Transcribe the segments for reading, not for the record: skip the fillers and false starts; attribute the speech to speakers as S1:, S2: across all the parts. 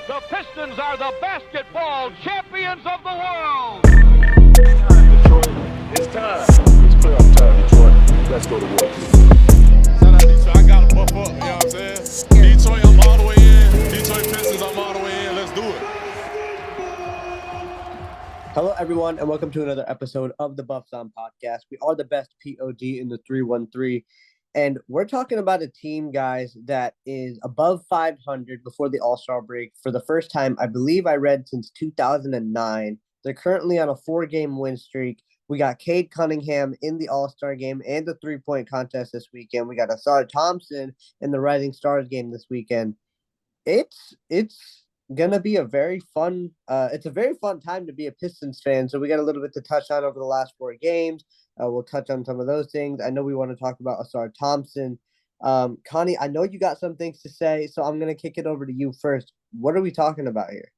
S1: The Pistons are the basketball champions of the world.
S2: Detroit, it's time. It's playoff time, Detroit. Let's go to work.
S3: Shout out Detroit. I got to buff up, you know what I'm saying? Detroit, I'm all the way in. Detroit Pistons, I'm all the way in. Let's do it.
S4: Hello, everyone, and welcome to another episode of the Buffs On Podcast. We are the best POD in the 313, and we're talking about a team, guys, that is above 500 before the All-Star break for the first time, I believe I read, since 2009. They're currently on a 4-game win streak. We got Cade Cunningham in the All-Star game and the three-point contest this weekend. We got Ausar Thompson in the Rising Stars game this weekend. It's gonna be a very fun it's a very fun time to be a Pistons fan. So we got a little bit to touch on over the last 4 games. We'll touch on some of those things. I know we want to talk about Ausar Thompson. Connie, I know you got some things to say, so I'm gonna kick it over to you first. What are we talking about here?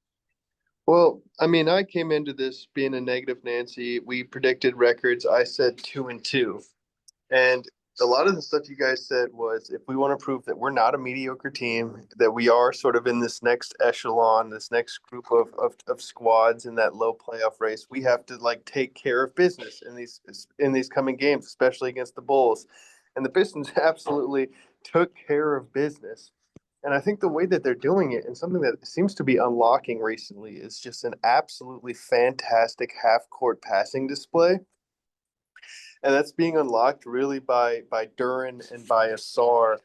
S5: Well, I mean, I came into this being a negative Nancy. We predicted records. I said 2-2. And a lot of the stuff you guys said was if we want to prove that we're not a mediocre team, that we are sort of in this next echelon, this next group of squads in that low playoff race, we have to like take care of business in these coming games, especially against the Bulls. And the Pistons absolutely took care of business. And I think the way that they're doing it, and something that seems to be unlocking recently, is just an absolutely fantastic half court passing display. And that's being unlocked really by Duren and by Ausar,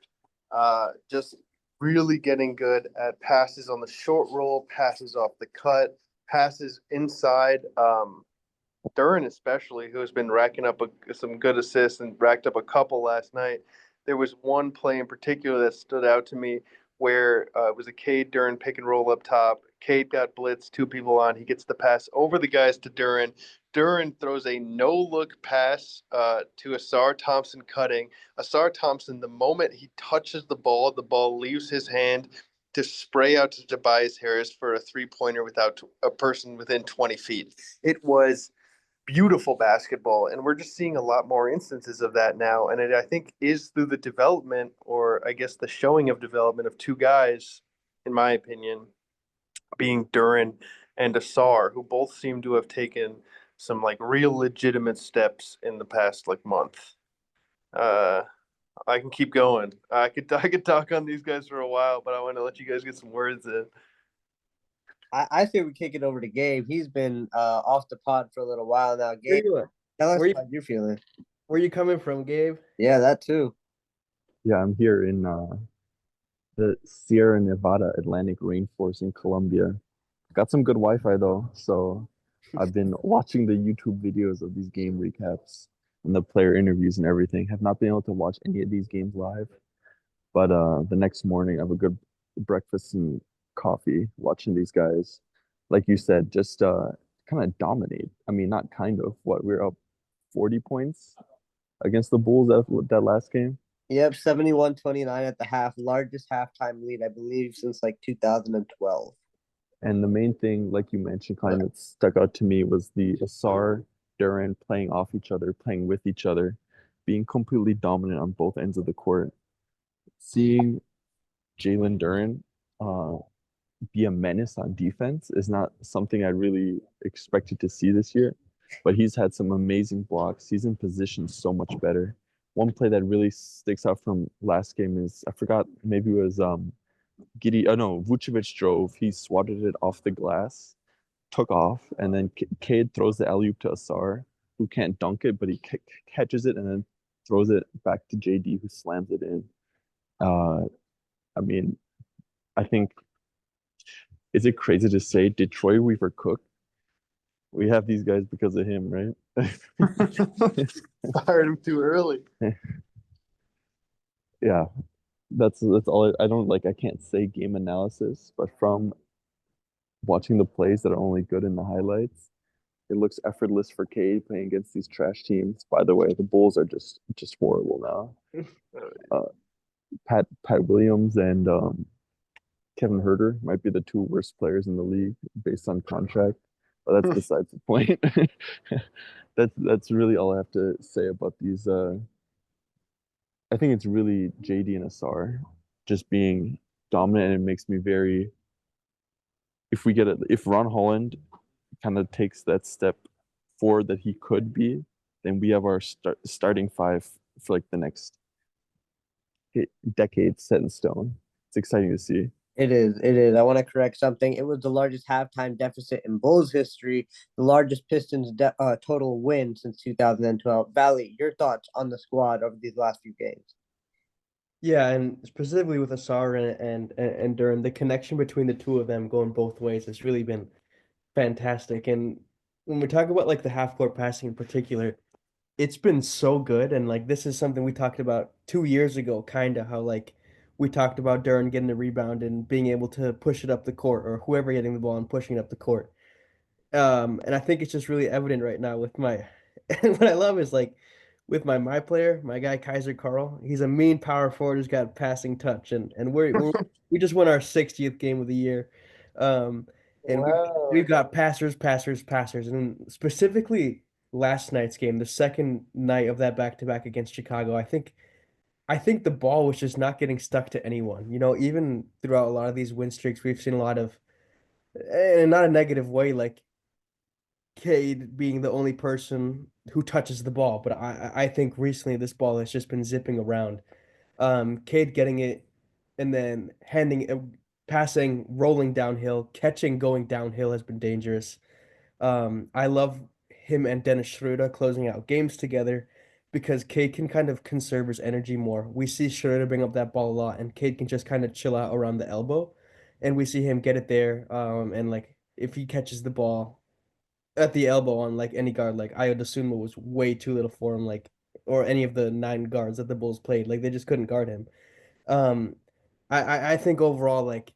S5: just really getting good at passes on the short roll, passes off the cut, passes inside. Duren especially, who has been racking up some good assists and racked up a couple last night. There was one play in particular that stood out to me where it was a Cade Duren pick and roll up top. Cade got blitzed, 2 people on. He gets the pass over the guys to Duren. Duren throws a no-look pass to Ausar Thompson cutting. Ausar Thompson, the moment he touches the ball leaves his hand to spray out to Tobias Harris for a three-pointer without a person within 20 feet. It was beautiful basketball, and we're just seeing a lot more instances of that now. And it, I think, is through the development, or I guess the showing of development of two guys, in my opinion, being Duren and Ausar, who both seem to have taken some like real legitimate steps in the past like month. Uh, I can keep going. I could talk on these guys for a while, but I want to let you guys get some words in.
S4: I say we kick it over to Gabe. He's been off the pod for a little while now. Gabe, tell us how you're feeling.
S6: Where you coming from, Gabe?
S4: Yeah, that too.
S7: Yeah, I'm here in the Sierra Nevada Atlantic Rainforest in Colombia. Got some good Wi-Fi though, so I've been watching the YouTube videos of these game recaps and the player interviews and everything. Have not been able to watch any of these games live, but the next morning I have a good breakfast and coffee watching these guys. Like you said, just kind of dominate. I mean, not kind of. We're up 40 points against the Bulls that last game.
S4: Yep, 71-29 at the half. Largest halftime lead, I believe, since like 2012.
S7: And the main thing, like you mentioned, kind of stuck out to me was the Ausar, Duren playing off each other, playing with each other, being completely dominant on both ends of the court. Seeing Jalen Duren be a menace on defense is not something I really expected to see this year, but he's had some amazing blocks. He's in position so much better. One play that really sticks out from last game is, I forgot, maybe it was Vucevic drove. He swatted it off the glass, took off, and then Cade throws the alley-oop to Ausar, who can't dunk it, but he catches it and then throws it back to JD, who slams it in. I mean, I think, is it crazy to say Detroit Weaver Cook? We have these guys because of him, right?
S5: Fired him too early.
S7: Yeah, that's all. I don't like. I can't say game analysis, but from watching the plays that are only good in the highlights, it looks effortless for Cade playing against these trash teams. By the way, the Bulls are just horrible now. Pat Williams and Kevin Huerter might be the two worst players in the league based on contract, but that's besides the point. That's really all I have to say about these. I think it's really JD and Ausar just being dominant, and it makes me very if Ron Holland kind of takes that step forward that he could be, then we have our starting five for like the next decade set in stone. It's exciting to see.
S4: It is. It is. I want to correct something. It was the largest halftime deficit in Bulls history, the largest Pistons total win since 2012. Valley, your thoughts on the squad over these last few games?
S6: Yeah, and specifically with Ausar and Duren, the connection between the two of them going both ways has really been fantastic. And when we talk about like the half court passing in particular, it's been so good. And like this is something we talked about 2 years ago, kind of how like we talked about Duren getting the rebound and being able to push it up the court, or whoever getting the ball and pushing it up the court. And I think it's just really evident right now with my, and what I love is like with my player, my guy Kaiser Carl. He's a mean power forward who's got passing touch, and we just won our 60th game of the year, um, and we've got passers, passers, passers, and specifically last night's game, the second night of that back to back against Chicago. I think the ball was just not getting stuck to anyone. You know, even throughout a lot of these win streaks, we've seen a lot of, and not a negative way, like Cade being the only person who touches the ball, but I think recently this ball has just been zipping around. Cade getting it and then handing it, passing, rolling downhill, catching, going downhill has been dangerous. I love him and Dennis Schroeder closing out games together because Cade can kind of conserve his energy more. We see Schroeder bring up that ball a lot, and Cade can just kind of chill out around the elbow, and we see him get it there. And like if he catches the ball at the elbow on like any guard, like Ayo Dosunmu was way too little for him, like or any of the nine guards that the Bulls played, like they just couldn't guard him. Um, I think overall, like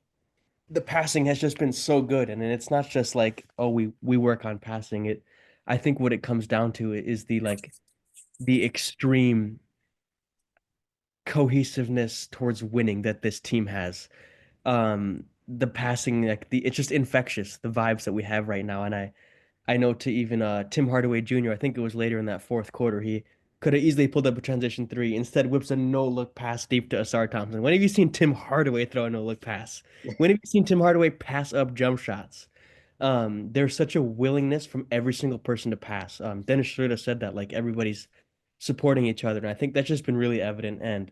S6: the passing has just been so good, and it's not just like oh we work on passing it. I think what it comes down to is the extreme cohesiveness towards winning that this team has. The passing, like it's just infectious, the vibes that we have right now, and I know to even Tim Hardaway Jr., I think it was later in that fourth quarter, he could have easily pulled up a transition three. Instead, whips a no-look pass deep to Ausar Thompson. When have you seen Tim Hardaway throw a no-look pass? When have you seen Tim Hardaway pass up jump shots? There's such a willingness from every single person to pass. Dennis Schroeder said that, like everybody's supporting each other, and I think that's just been really evident. And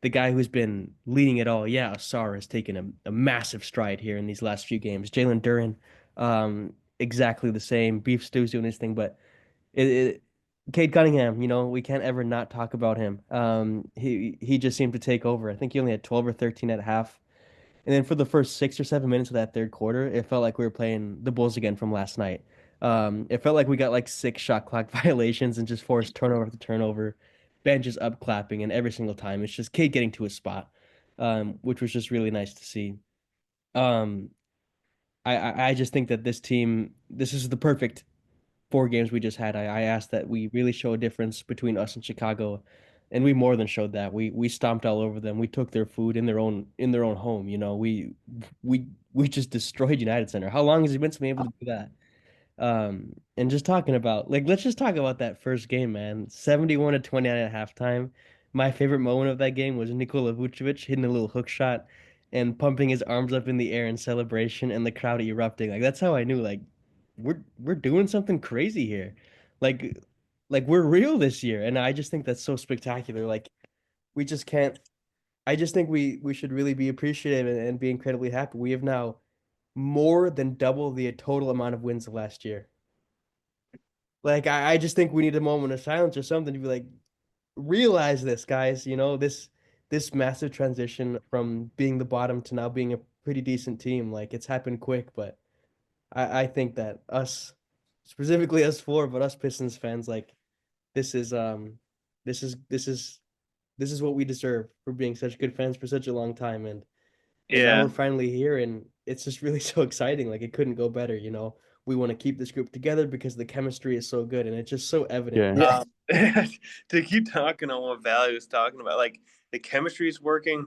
S6: the guy who's been leading it all, yeah, Ausar has taken a massive stride here in these last few games. Jalen Duren, exactly the same. Beef Stew's doing his thing, but it Cade Cunningham, we can't ever not talk about him. He just seemed to take over. I think he only had 12 or 13 at half. And then for the first 6 or 7 minutes of that third quarter, it felt like we were playing the Bulls again from last night. It felt like we got like 6 shot clock violations and just forced turnover after turnover, benches up clapping, and every single time it's just Cade getting to his spot, which was just really nice to see. Um, I just think that this team, this is the perfect 4 games we just had. I asked that we really show a difference between us and Chicago, and we more than showed that. We stomped all over them. We took their food in their own home. We just destroyed United Center. How long has it been since we able to do that? And just talking about like let's just talk about that first game, man. 71-29 at halftime. My favorite moment of that game was Nikola Vucevic hitting a little hook shot and pumping his arms up in the air in celebration and the crowd erupting. Like that's how I knew like we're doing something crazy here. Like like we're real this year. And I just think that's so spectacular. Like we just can't I just think we should really be appreciative and be incredibly happy. We have now more than double the total amount of wins of last year. Like I just think we need a moment of silence or something to be like, realize this, guys. This massive transition from being the bottom to now being a pretty decent team. Like it's happened quick, but I think that us, specifically us four, but us Pistons fans, like this is this is this is this is what we deserve for being such good fans for such a long time. And now
S5: Yeah.
S6: we're finally here, and it's just really so exciting. Like it couldn't go better. We want to keep this group together because the chemistry is so good, and it's just so evident.
S7: Yeah.
S5: To keep talking on what Valley was talking about, like the chemistry is working.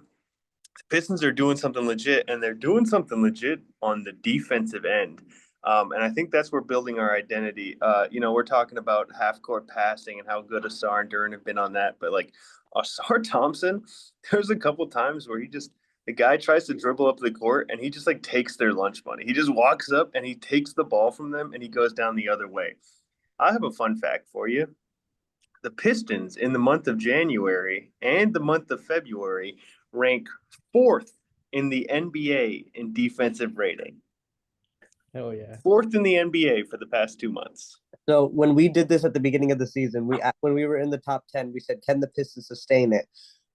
S5: The Pistons are doing something legit, and they're doing something legit on the defensive end. And I think that's where building our identity. We're talking about half court passing and how good Ausar and Duren have been on that, but like Ausar Thompson, there's a couple times where he just The guy tries to dribble up the court and he just like takes their lunch money. He just walks up and he takes the ball from them and he goes down the other way. I have a fun fact for you. The Pistons in the month of January and the month of February rank fourth in the NBA in defensive rating.
S6: Oh yeah.
S5: Fourth in the NBA for the past 2 months.
S4: So when we did this at the beginning of the season, when we were in the top 10, we said, can the Pistons sustain it?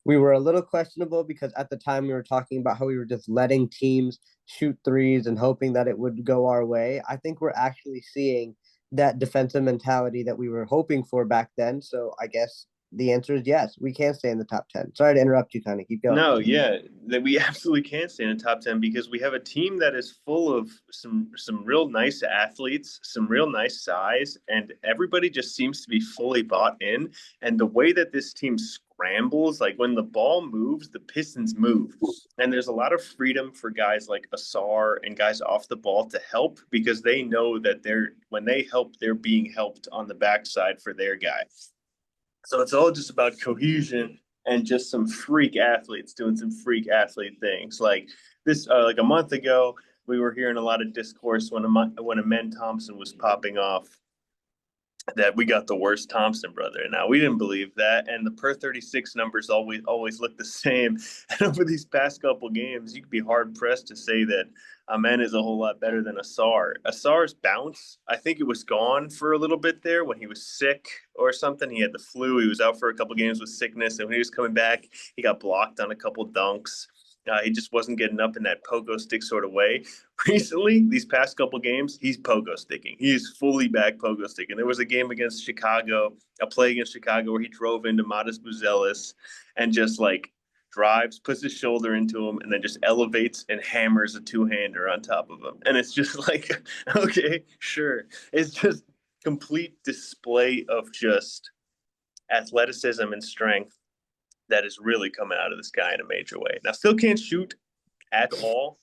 S4: We were a little questionable because at the time we were talking about how we were just letting teams shoot threes and hoping that it would go our way. I think we're actually seeing that defensive mentality that we were hoping for back then. So I guess the answer is yes, we can stay in the top 10. Sorry to interrupt you, kind of keep going.
S5: No, yeah, that we absolutely can stay in the top 10 because we have a team that is full of some real nice athletes, some real nice size, and everybody just seems to be fully bought in. And the way that this team scrambles, like when the ball moves, the Pistons move. And there's a lot of freedom for guys like Ausar and guys off the ball to help because they know that when they help, they're being helped on the backside for their guy. So it's all just about cohesion and just some freak athletes doing some freak athlete things. Like this, like a month ago, we were hearing a lot of discourse when Amen Thompson was popping off that we got the worst Thompson brother. And now we didn't believe that. And the per 36 numbers always look the same. And over these past couple games, you could be hard pressed to say that Amen is a whole lot better than Ausar. Ausar's bounce, I think it was gone for a little bit there when he was sick or something. He had the flu. He was out for a couple games with sickness. And when he was coming back, he got blocked on a couple dunks. He just wasn't getting up in that pogo stick sort of way. Recently, these past couple games, he's pogo sticking. He's fully back pogo sticking. There was a game against Chicago, a play against Chicago, where he drove into Modest Buzelis and just like drives, puts his shoulder into him, and then just elevates and hammers a two-hander on top of him. And it's just like, okay, sure. It's just complete display of just athleticism and strength that is really coming out of this guy in a major way. Now, still can't shoot at all.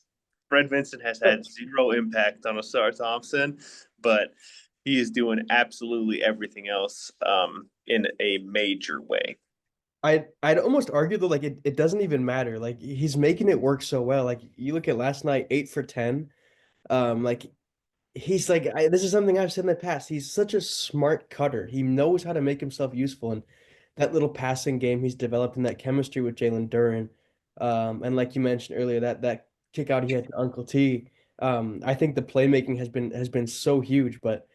S5: Fred Vincent has had zero impact on Ausar Thompson, but he is doing absolutely everything else in a major way.
S6: I'd almost argue though, like it doesn't even matter. Like he's making it work so well. Like you look at last night, 8 for 10. Like he's like this is something I've said in the past. He's such a smart cutter. He knows how to make himself useful, and that little passing game he's developed in that chemistry with Jalen Duren. And like you mentioned earlier, that kick out he had to Uncle T. I think the playmaking has been so huge, but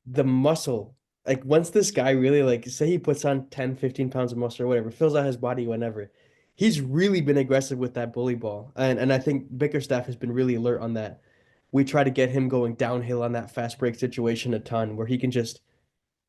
S6: the muscle, like once this guy really like say he puts on 10, 15 pounds of muscle or whatever, fills out his body whenever, he's really been aggressive with that bully ball. And I think Bickerstaff has been really alert on that. We try to get him going downhill on that fast break situation a ton where he can just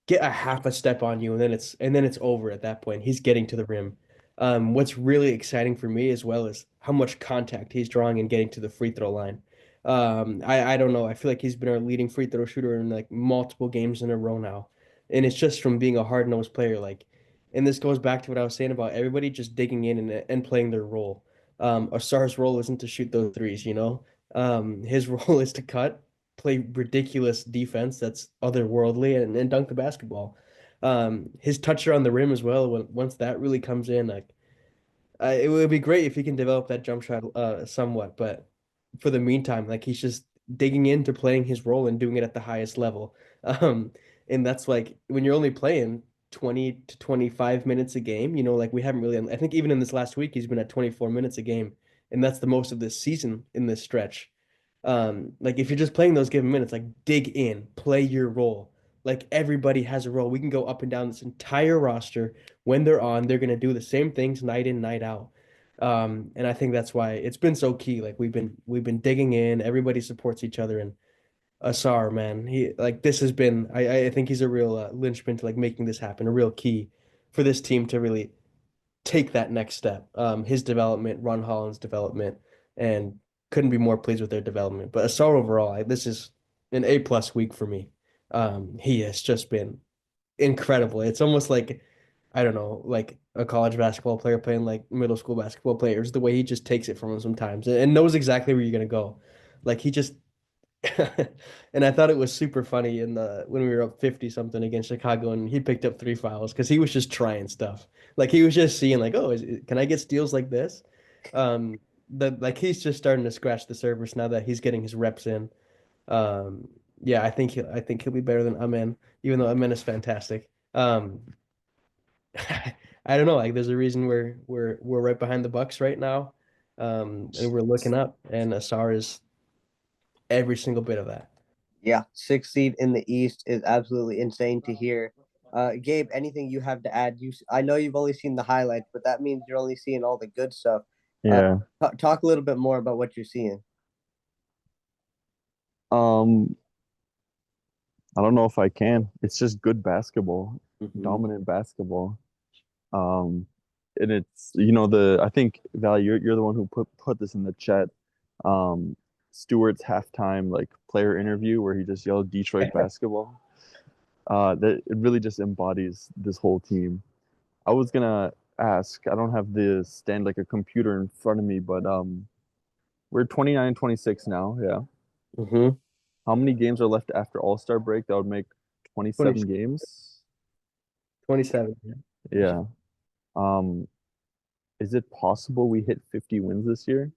S6: get a half a step on you and then it's over at that point. He's getting to the rim. What's really exciting for me as well is how much contact he's drawing and getting to the free throw line. I don't know. I feel like he's been our leading free throw shooter in like multiple games in a row now. And it's just from being a hard-nosed player. Like, and this goes back to what I was saying about everybody just digging in and playing their role. Asar's role isn't to shoot those threes, you know? His role is to cut, play ridiculous defense that's otherworldly, and dunk the basketball. His toucher on the rim as well, once that really comes in, like it would be great if he can develop that jump shot somewhat, but for the meantime, like he's just digging into playing his role and doing it at the highest level. Um, and that's like when you're only playing 20 to 25 minutes a game, you know, like we haven't really, I think even in this last week, he's been at 24 minutes a game, and that's the most of this season in this stretch. Like if you're just playing those given minutes, like dig in, play your role. Like everybody has a role. We can go up and down this entire roster. When they're on, they're gonna do the same things night in, night out. And I think that's why it's been so key. Like we've been digging in. Everybody supports each other. And Asar, man, he like this has been. I think he's a real linchpin to like making this happen. A real key for this team to really take that next step. His development, Ron Holland's development, and couldn't be more pleased with their development. But Asar overall, this is an A+ week for me. He has just been incredible. It's almost like I don't know, like a college basketball player playing like middle school basketball players, the way he just takes it from them sometimes and knows exactly where you're gonna go. Like he just and I thought it was super funny in the when we were up 50 something against Chicago and he picked up 3 fouls because he was just trying stuff. Like he was just seeing like, oh, can I get steals like this? he's just starting to scratch the surface now that he's getting his reps in. Um, yeah, I think he'll be better than Amen, even though Amen is fantastic. I don't know. Like, there's a reason we're right behind the Bucks right now, and we're looking up, and Ausar is every single bit of that.
S4: Yeah, sixth seed in the East is absolutely insane to hear. Gabe, anything you have to add? I know you've only seen the highlights, but that means you're only seeing all the good stuff. Uh,
S7: Yeah.
S4: talk a little bit more about what you're seeing.
S7: Um, I don't know if I can. It's just good basketball, dominant basketball. Um, and it's the I think Val, you're the one who put this in the chat. Um, Stewart's halftime like player interview where he just yelled Detroit basketball. That it really just embodies this whole team. I was gonna ask, I don't have the stand like a computer in front of me, but we're 29-26 now, yeah.
S4: Mm-hmm.
S7: How many games are left after All-Star break? That would make
S6: 20,
S7: 27 games.
S6: 27.
S7: Yeah. Um, is it possible we hit 50 wins this year?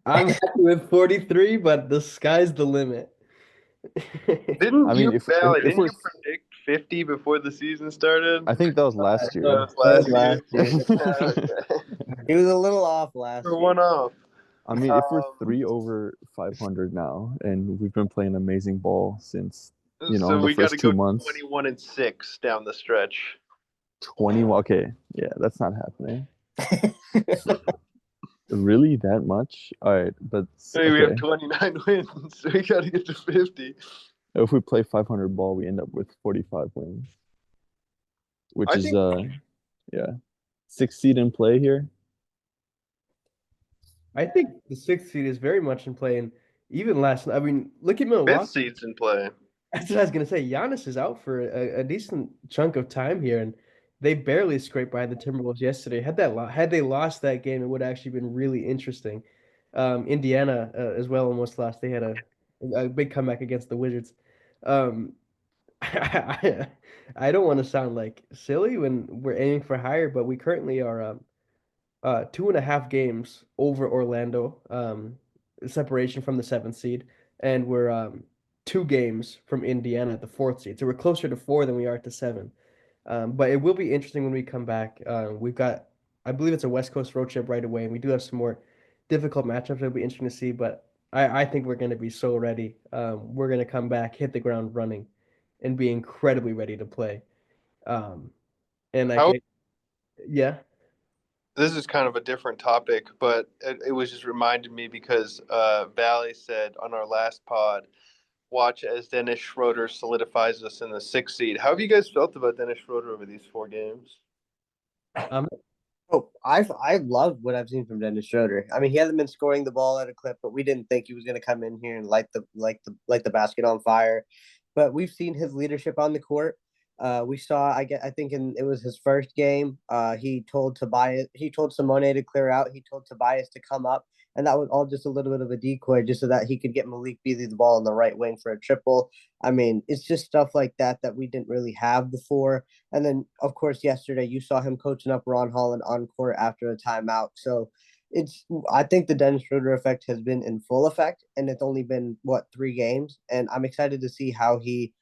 S6: I'm happy with 43, but the sky's the limit.
S5: Didn't
S7: I
S5: you,
S7: mean,
S5: Valley,
S7: if
S5: didn't
S7: we're,
S5: you predict 50 before the season started?
S7: I think that was last
S5: That
S7: year.
S5: was
S4: That was
S5: last year.
S4: last year.
S5: Okay.
S4: He was a little off last
S5: For
S4: year.
S5: one off.
S7: I mean, if we're
S5: Um,
S7: 3 over 500 now, and we've been playing amazing ball since,
S5: so
S7: the
S5: we got to
S7: first
S5: go
S7: 2 months,
S5: 21-6 down the stretch.
S7: 20, okay, yeah, that's not happening. Really, that much? All right, but
S5: I mean, we have
S7: okay.
S5: 29 wins, so we got to get to 50.
S7: If we play 500 ball, we end up with 45 wins, which
S5: I
S7: is
S5: think
S7: yeah, 6 seed in play here.
S6: I think the sixth seed is very much in play, and even last. I mean, look at
S5: fifth
S6: Milwaukee.
S5: seed's in play.
S6: That's what I was gonna say. Giannis is out for a decent chunk of time here, and they barely scraped by the Timberwolves yesterday. Had they lost that game, it would have actually been really interesting. Indiana as well almost lost. They had a big comeback against the Wizards. Um, I, I don't want to sound like silly when we're aiming for higher, but we currently are 2.5 games over Orlando, separation from the seventh seed, and we're 2 games from Indiana at the fourth seed. So we're closer to four than we are to seven. But it will be interesting when we come back. We've got, I believe it's a West Coast road trip right away, and we do have some more difficult matchups that'll be interesting to see. But I think we're going to be so ready. We're going to come back, hit the ground running, and be incredibly ready to play. Um, and like,
S5: How
S6: yeah.
S5: This is kind of a different topic, but it was just reminded me because Valley said on our last pod, watch as Dennis Schroeder solidifies us in the sixth seed. How have you guys felt about Dennis Schroeder over these 4 games?
S6: Um,
S4: Oh, I love what I've seen from Dennis Schroeder. I mean, he hasn't been scoring the ball at a clip, but we didn't think he was going to come in here and light the basket on fire. But we've seen his leadership on the court. We saw, I think it was his first game. He told Simone to clear out. He told Tobias to come up, and that was all just a little bit of a decoy, just so that he could get Malik Beasley the ball on the right wing for a triple. I mean, it's just stuff like that that we didn't really have before. And then, of course, yesterday you saw him coaching up Ron Holland on court after a timeout. So I think the Dennis Schroeder effect has been in full effect, and it's only been, 3 games. And I'm excited to see how he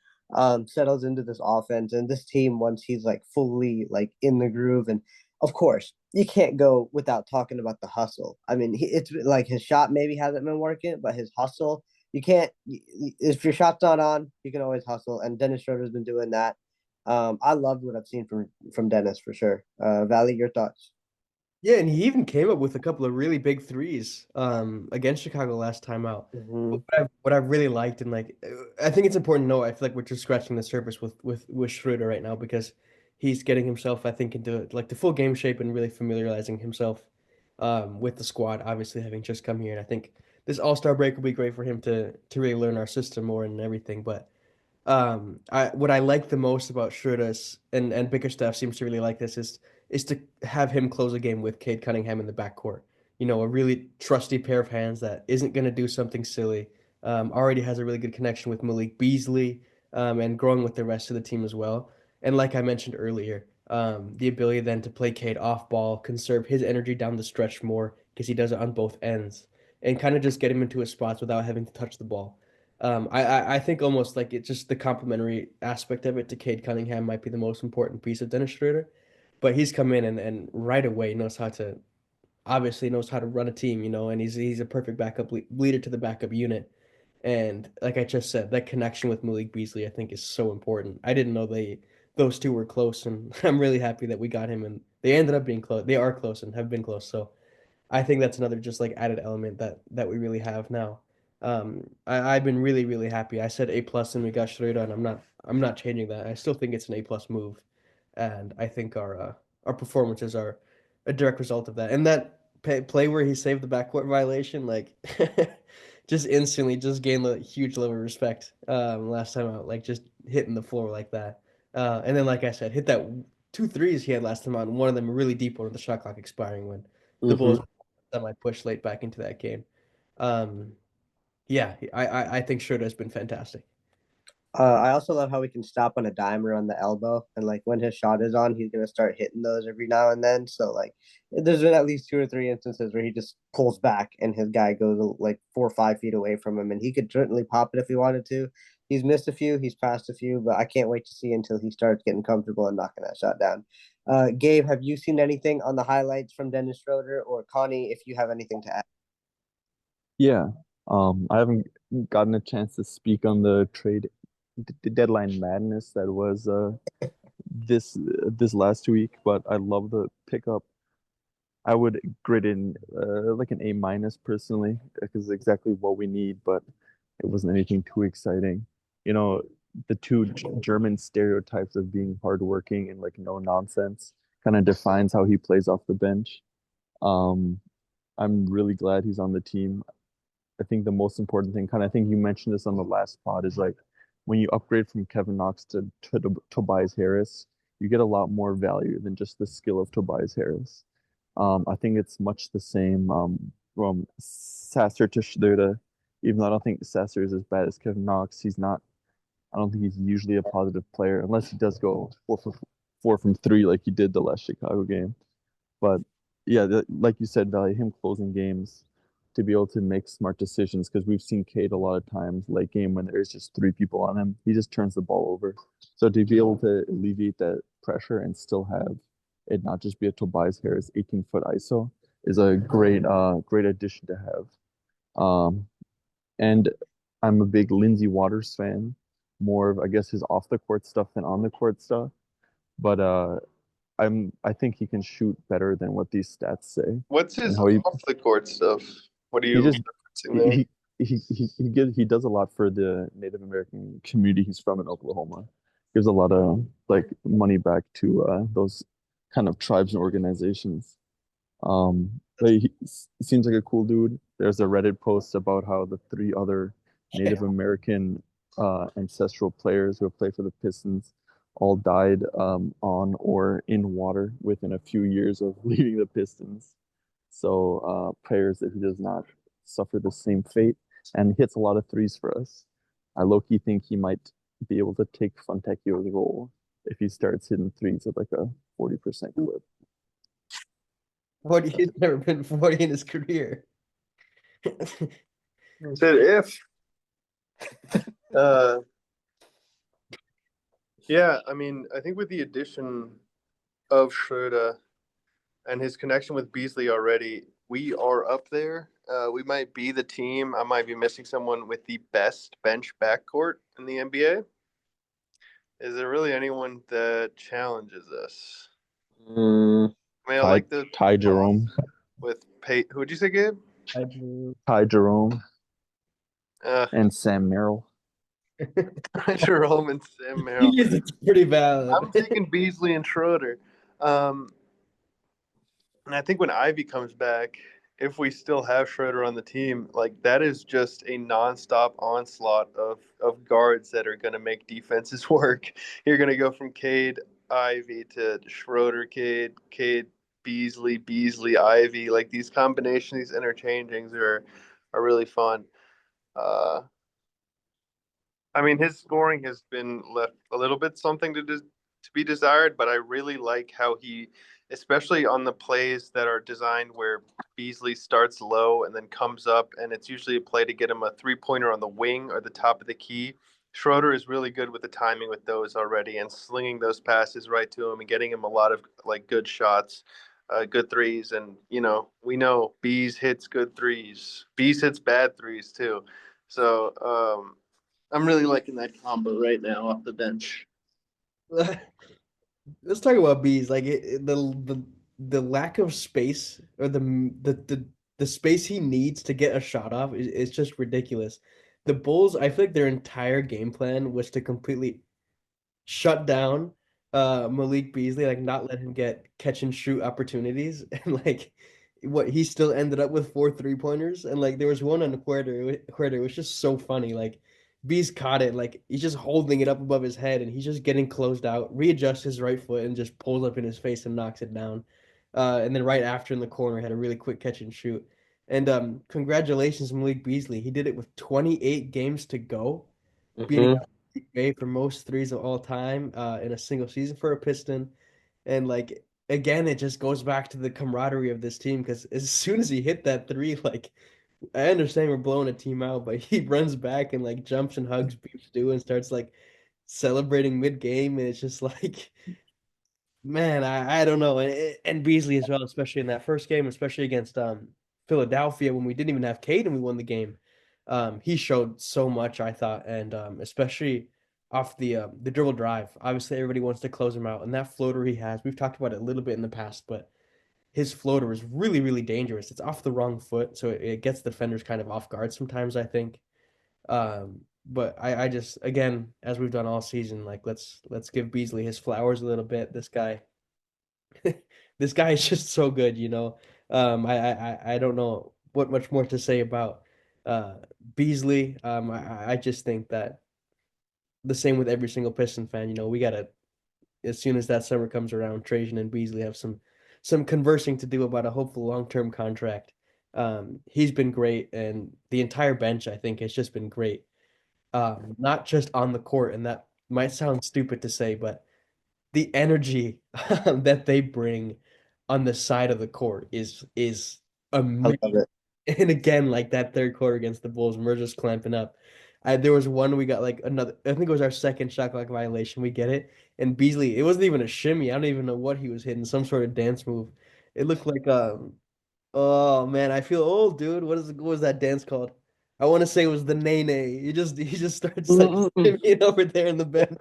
S4: settles into this offense and this team once he's like fully like in the groove. And of course, you can't go without talking about the hustle. I mean, it's like his shot maybe hasn't been working, but his hustle, you can't, if your shot's not on, you can always hustle. And Dennis Schroeder's been doing that. I loved what I've seen from Dennis for sure. Valley, your thoughts?
S6: Yeah, and he even came up with a couple of really big threes against Chicago last time out.
S4: Mm-hmm.
S6: What I really liked and like I think it's important to know I feel like we're just scratching the surface with Schroeder right now because he's getting himself I think into like the full game shape and really familiarizing himself with the squad obviously having just come here and I think this All-Star break will be great for him to really learn our system more and everything but I what I like the most about Schroeder's and Bickerstaff seems to really like this is to have him close a game with Cade Cunningham in the backcourt. You know, a really trusty pair of hands that isn't going to do something silly. Already has a really good connection with Malik Beasley and growing with the rest of the team as well. And like I mentioned earlier, The ability then to play Cade off ball, conserve his energy down the stretch more because he does it on both ends, and kind of just get him into his spots without having to touch the ball. I think almost like it's just the complementary aspect of it to Cade Cunningham might be the most important piece of Dennis Schroeder, but he's come in and right away knows how to obviously knows how to run a team, and he's a perfect backup leader to the backup unit. And like I just said, that connection with Malik Beasley, I think, is so important. I didn't know those two were close, and I'm really happy that we got him. And they ended up being close. They are close and have been close. So I think that's another just like added element that we really have now. I've been really really happy. I said A plus and we got Schroeder, and I'm not changing that. I still think it's an A plus move, and I think our performances are a direct result of that. And that play where he saved the backcourt violation, like just instantly just gained a huge level of respect. Last time out, like just hitting the floor like that. And then like I said, hit that two threes he had last time out, and one of them a really deep one with the shot clock expiring when the Bulls semi push late back into that game. Um, yeah, I think Schroeder has been fantastic.
S4: I also love how we can stop on a dime or on the elbow, and like when his shot is on, he's gonna start hitting those every now and then. So like, there's been at least 2 or 3 instances where he just pulls back and his guy goes like 4 or 5 feet away from him, and he could certainly pop it if he wanted to. He's missed a few, he's passed a few, but I can't wait to see until he starts getting comfortable and knocking that shot down. Gabe, have you seen anything on the highlights from Dennis Schroeder or Connie? If you have anything to add.
S7: Yeah. I haven't gotten a chance to speak on the trade deadline madness that was this last week, but I love the pickup. I would grade in like an A minus personally, because it's exactly what we need, but it wasn't anything too exciting. You know, the two German stereotypes of being hardworking and like no nonsense kind of defines how he plays off the bench. Um, I'm really glad he's on the team. I think the most important thing, kind of, I think you mentioned this on the last pod, is like when you upgrade from Kevin Knox to Tobias Harris, you get a lot more value than just the skill of Tobias Harris. I think it's much the same from Sasser to Schroeder. Even though I don't think Sasser is as bad as Kevin Knox, he's not. I don't think he's usually a positive player unless he does go 4 from 3 like he did the last Chicago game. But yeah, like you said, him closing games to be able to make smart decisions, because we've seen Cade a lot of times late game when there's just 3 people on him, he just turns the ball over. So to be able to alleviate that pressure and still have it not just be a Tobias Harris 18-foot ISO is a great addition to have. Um, and I'm a big Lindsey Waters fan, more of I guess his off the court stuff than on the court stuff. But I think he can shoot better than what these stats say.
S5: What's
S7: And
S5: his
S7: how
S5: off the court stuff? What are
S7: he
S5: you
S7: just
S5: referencing there?
S7: he does a lot for the Native American community he's from in Oklahoma. Gives a lot of like money back to those kind of tribes and organizations. But he seems like a cool dude. There's a Reddit post about how the 3 other Native American ancestral players who have played for the Pistons all died on or in water within a few years of leaving the Pistons. So prayers that he does not suffer the same fate, and hits a lot of threes for us. I low-key think he might be able to take Fontecchio's role if he starts hitting threes at like a 40% clip.
S6: He's never been 40 in his career.
S5: Said if. Uh, yeah, I mean, I think with the addition of Schroeder and his connection with Beasley already, we are up there. We might be the team. I might be missing someone with the best bench backcourt in the NBA. Is there really anyone that challenges us? I mean, I like the
S7: Ty Jerome.
S5: with Pate. Who'd you say, Gabe?
S7: Ty Jerome
S5: Uh,
S7: and Sam Merrill.
S5: Jerome and Sam Merrill.
S6: It's pretty valid.
S5: I'm taking Beasley and Schroeder. And I think when Ivy comes back, if we still have Schroeder on the team, like that is just a nonstop onslaught of guards that are going to make defenses work. You're going to go from Cade, Ivy to Schroeder, Cade, Beasley, Ivy. Like these combinations, these interchangings are really fun. I mean, his scoring has been left a little bit something to to be desired, but I really like how he, especially on the plays that are designed where Beasley starts low and then comes up, and it's usually a play to get him a 3-pointer on the wing or the top of the key. Schroeder is really good with the timing with those already and slinging those passes right to him and getting him a lot of like good shots, good threes. And, we know Bees hits good threes. Bees hits bad threes too. So I'm really liking that combo right now off the bench.
S6: Let's talk about bees. Like the lack of space or the space he needs to get a shot off is just ridiculous. The Bulls, I feel like their entire game plan was to completely shut down Malik Beasley, like not let him get catch and shoot opportunities. And like what he still ended up with 4 3-pointers. And like there was one on the quarter, it was just so funny. Like Bees caught it, like he's just holding it up above his head and he's just getting closed out, readjusts his right foot and just pulls up in his face and knocks it down. And then right after in the corner had a really quick catch and shoot. And congratulations, Malik Beasley. He did it with 28 games to go, beating
S4: Mhm.
S6: Bay for most threes of all time in a single season for a Piston. And like again, it just goes back to the camaraderie of this team because as soon as he hit that three, like I understand we're blowing a team out, but he runs back and like jumps and hugs Beef Stew and starts like celebrating mid game, and it's just like man, I don't know. And Beasley as well, especially in that first game, especially against Philadelphia when we didn't even have Cade and we won the game. He showed so much, I thought, and especially off the dribble drive. Obviously, everybody wants to close him out, and that floater he has, we've talked about it a little bit in the past, but his floater is really, really dangerous. It's off the wrong foot, so it gets defenders kind of off guard sometimes, I think. But I just again, as we've done all season, like let's give Beasley his flowers a little bit. This guy this guy is just so good, you know. I don't know what much more to say about uh Beasley. I just think that the same with every single Piston fan, you know, we gotta as soon as that summer comes around, Trajan and Beasley have some conversing to do about a hopeful long-term contract. He's been great, and the entire bench, I think, has just been great. Not just on the court, and that might sound stupid to say, but the energy that they bring on the side of the court is
S4: I
S6: amazing.
S4: love it.
S6: And again, like that third quarter against the Bulls, we're just clamping up. There was one we got like another. I think it was our second shot clock violation. We get it, and Beasley. It wasn't even a shimmy. I don't even know what he was hitting. Some sort of dance move. It looked like Oh man, I feel old, dude. What was that dance called? I want to say it was the Nene. He just starts like
S4: Mm-mm-mm.
S6: shimmying over there in the bench.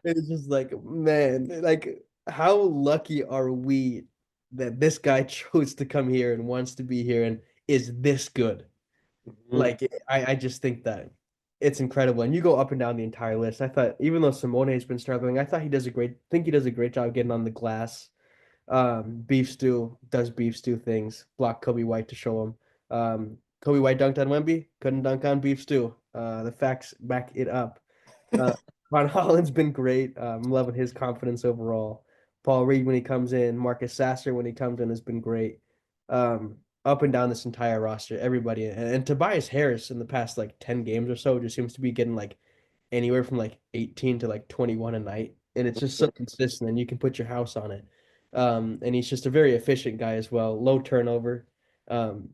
S6: It's just like, man, like how lucky are we that this guy chose to come here and wants to be here and is this good?
S4: Mhm.
S6: Like I just think that it's incredible. And you go up and down the entire list. I thought even though Simone has been struggling, I thought he does a great job getting on the glass. Beef Stew does Beef Stew things. Block Kobe White to show him. Kobe White dunked on Wemby, couldn't dunk on Beef Stew. The facts back it up. Uh, Von Holland's been great. I'm loving his confidence overall. Paul Reed when he comes in, Marcus Sasser when he comes in has been great. Up and down this entire roster, everybody, and Tobias Harris in the past like 10 games or so just seems to be getting like anywhere from like 18 to like 21 a night, and it's just so consistent, and you can put your house on it. And he's just a very efficient guy as well, low turnover. Um,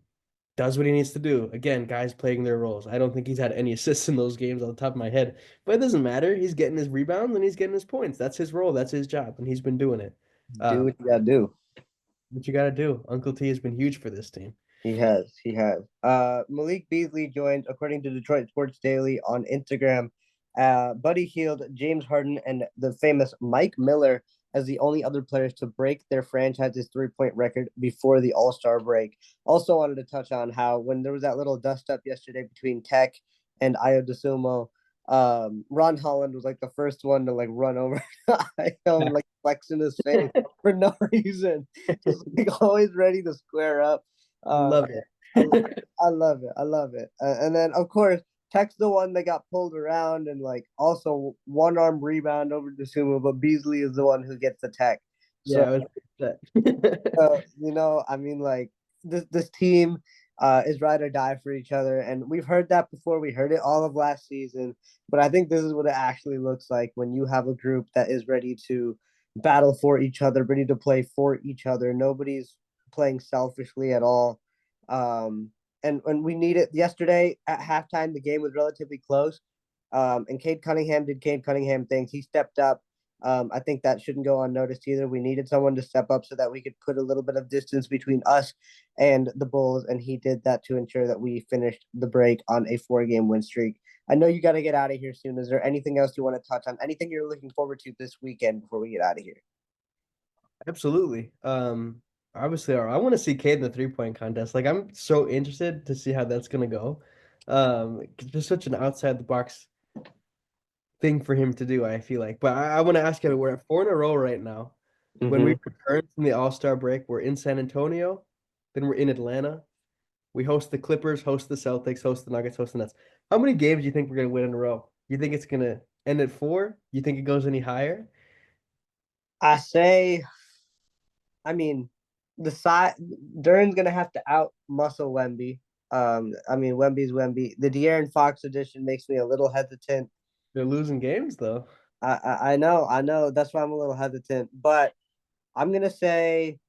S6: does what he needs to do. Again, guys playing their roles. I don't think he's had any assists in those games on the top of my head, but it doesn't matter. He's getting his rebounds and he's getting his points. That's his role. That's his job, and he's been doing it.
S4: Do
S6: Um,
S4: what you gotta do.
S6: what you got to do. Uncle T has been huge for this team.
S4: He has. He has. Malik Beasley joined, according to Detroit Sports Daily on Instagram, Buddy Hield, James Harden, and the famous Mike Miller as the only other players to break their franchise's 3-point record before the All-Star break. Also wanted to touch on how when there was that little dust-up yesterday between Tech and Io DeSumo, Ron Holland was like the first one to like run over him, like flexing his face for no reason. Just like always ready to square up.
S6: Love
S4: I,
S6: it.
S4: I love it. I love it. And then of course, Tech's the one that got pulled around and like also one arm rebound over to Sumo, but Beasley is the one who gets the tech.
S6: Yeah,
S4: So
S6: I was upset.
S4: I mean, like this team, is ride or die for each other. And we've heard that before. We heard it all of last season. But I think this is what it actually looks like when you have a group that is ready to battle for each other, ready to play for each other. Nobody's playing selfishly at all. And we need it yesterday at halftime. The game was relatively close. And Cade Cunningham did Cade Cunningham things. He stepped up. I think that shouldn't go unnoticed either. We needed someone to step up so that we could put a little bit of distance between us and the Bulls, and he did that to ensure that we finished the break on a 4-game win streak. I know you got to get out of here soon. Is there anything else you want to touch on? Anything you're looking forward to this weekend before we get out of here?
S6: Absolutely. Obviously, I want to see Cade in the 3-point contest. Like, I'm so interested to see how that's gonna go. 'Cause just such an outside the box thing for him to do, I feel like. But I want to ask you, we're at 4 in a row right now. When we return from the All-Star break, we're in San Antonio, then we're in Atlanta. We host the Clippers, host the Celtics, host the Nuggets, host the Nets. How many games do you think we're gonna win in a row? You think it's gonna end at 4? You think it goes any higher?
S4: I say, I mean, the side Duren's gonna have to out muscle Wemby. I mean, Wemby's Wemby. The De'Aaron Fox edition makes me a little hesitant.
S6: They're losing games though.
S4: I know. That's why I'm a little hesitant. But I'm gonna say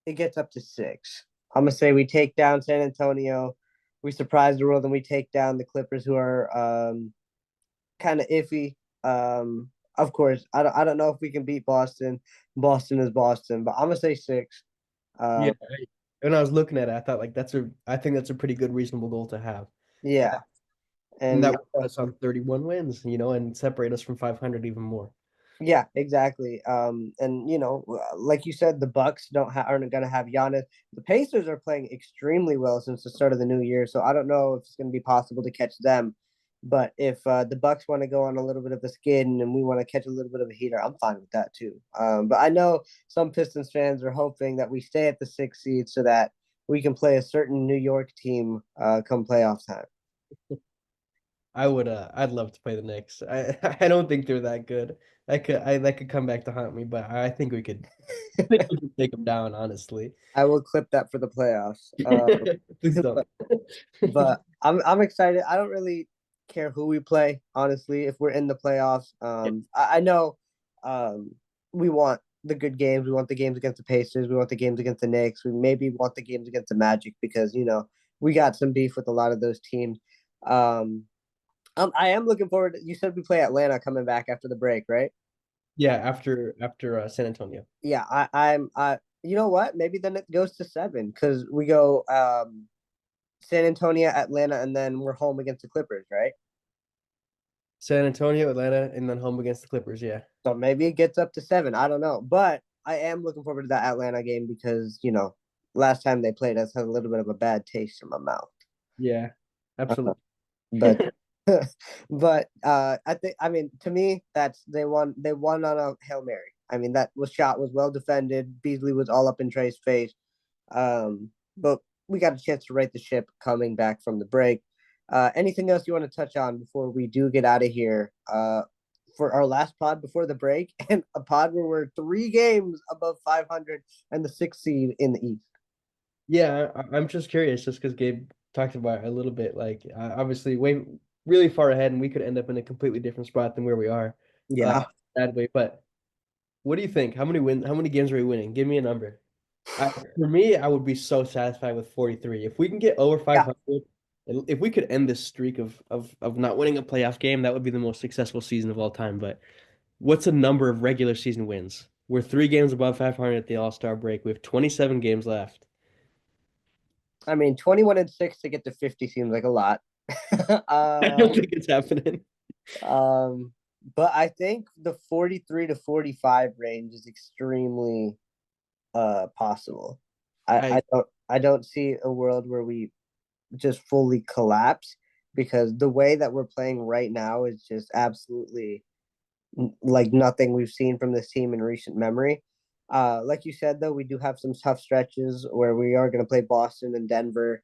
S4: it gets up to 6. I'm gonna say we take down San Antonio, we surprise the world, and we take down the Clippers, who are kind of iffy. Of course, I don't know if we can beat Boston. Boston is Boston, but I'm gonna say 6.
S6: Yeah.
S4: Um,
S6: When I was looking at it, I thought like I think that's a pretty good reasonable goal to have.
S4: yeah,
S6: And
S4: and
S6: that would put us on 31 wins, and separate us from 500 even more.
S4: yeah, exactly. And like you said, the Bucks aren't gonna have Giannis. The Pacers are playing extremely well since the start of the new year, so I don't know if it's gonna be possible to catch them. But if the Bucks want to go on a little bit of a skid and we want to catch a little bit of a heater, I'm fine with that too. But I know some Pistons fans are hoping that we stay at the 6th seed so that we can play a certain New York team come playoff time.
S6: I'd love to play the Knicks. I don't think they're that good. That could come back to haunt me, but I think we could, I think we could take them down, honestly.
S4: I will clip that for the playoffs.
S6: Please don't.
S4: But I'm excited. I don't really care who we play, honestly, if we're in the playoffs. I know we want the good games. We want the games against the Pacers. We want the games against the Knicks. We maybe want the games against the Magic because we got some beef with a lot of those teams. Um, I am looking forward. You said we play Atlanta coming back after the break, right?
S6: Yeah, after San Antonio.
S4: Yeah, I. You know what? Maybe then it goes to 7 because we go San Antonio, Atlanta, and then we're home against the Clippers, right?
S6: San Antonio, Atlanta, and then home against the Clippers. Yeah.
S4: So maybe it gets up to 7. I don't know, but I am looking forward to that Atlanta game because last time they played us had a little bit of a bad taste in my mouth.
S6: Yeah, absolutely.
S4: But but I mean to me that's they won on a Hail Mary. I mean that shot was well defended. Beasley was all up in Trey's face. But we got a chance to right the ship coming back from the break. Anything else you want to touch on before we do get out of here? For our last pod before the break, and a pod where we're 3 games above 500 and the 6th seed in the East.
S6: Yeah, I'm just curious, just because Gabe talked about it a little bit. Like, obviously, way really far ahead, and we could end up in a completely different spot than where we are.
S4: Yeah.
S6: That way. But what do you think? How many games are we winning? Give me a number. For me, I would be so satisfied with 43. If we can get over 500, if we could end this streak of not winning a playoff game, that would be the most successful season of all time. But what's a number of regular season wins? We're 3 games above 500 at the All-Star break. We have 27 games left.
S4: I mean, 21-6 to get to 50 seems like a lot.
S6: I don't think it's happening.
S4: But I think the 43 to 45 range is extremely possible. I don't see a world where we just fully collapse because the way that we're playing right now is just absolutely like nothing we've seen from this team in recent memory. Like you said, though, we do have some tough stretches where we are going to play Boston and Denver.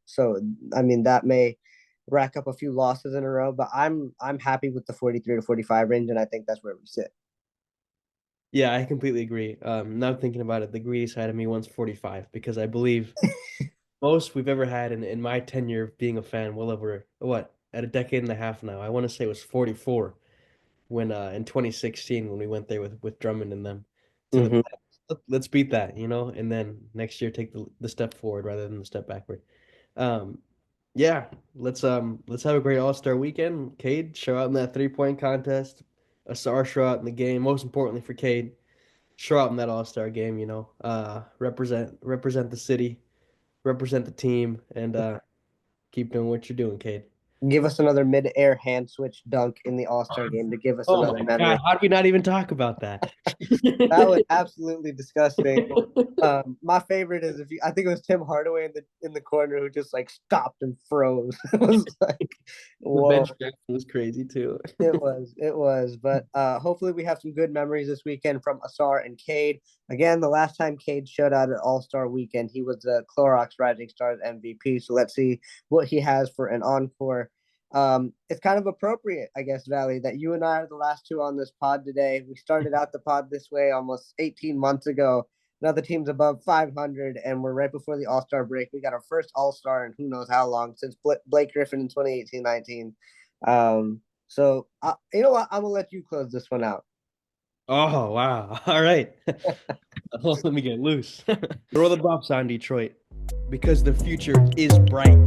S4: So I mean that may rack up a few losses in a row, but I'm happy with the 43 to 45 range, and I think that's where we sit.
S6: Yeah, I completely agree. Now thinking about it, the greedy side of me wants 45 because I believe most we've ever had in my tenure of being a fan, well over what, at a decade and a half now. I want to say it was 44 when in 2016 when we went there with Drummond and them to the
S4: Mhm.
S6: let's beat that, and then next year take the step forward rather than the step backward. Um, yeah, let's have a great All-Star weekend. Cade, show out in that 3-point contest. Ausar show out in the game. Most importantly for Cade, show out in that All-Star game. Represent the city, represent the team, and keep doing what you're doing, Cade.
S4: Give us another mid-air hand switch dunk in the All-Star game to give us
S6: Oh
S4: another
S6: my
S4: memory.
S6: God, how did we not even talk about that?
S4: That was absolutely disgusting. My favorite is I think it was Tim Hardaway in the corner who just like stopped and froze. It was like,
S6: The
S4: whoa.
S6: bench press was crazy too.
S4: It was. But hopefully we have some good memories this weekend from Asar and Cade. Again, the last time Cade showed out at All-Star weekend, he was the Clorox Rising Stars MVP. So let's see what he has for an encore. It's kind of appropriate, I guess, Valley, that you and I are the last two on this pod today. We started out the pod this way almost 18 months ago. Now the team's above 500, and we're right before the All-Star break. We got our first All-Star in who knows how long, since Blake Griffin in 2018-19. So you know what? I'm gonna let you close this one out.
S6: Oh wow! All right, let me get loose. Throw the Buffs on Detroit because the future is bright.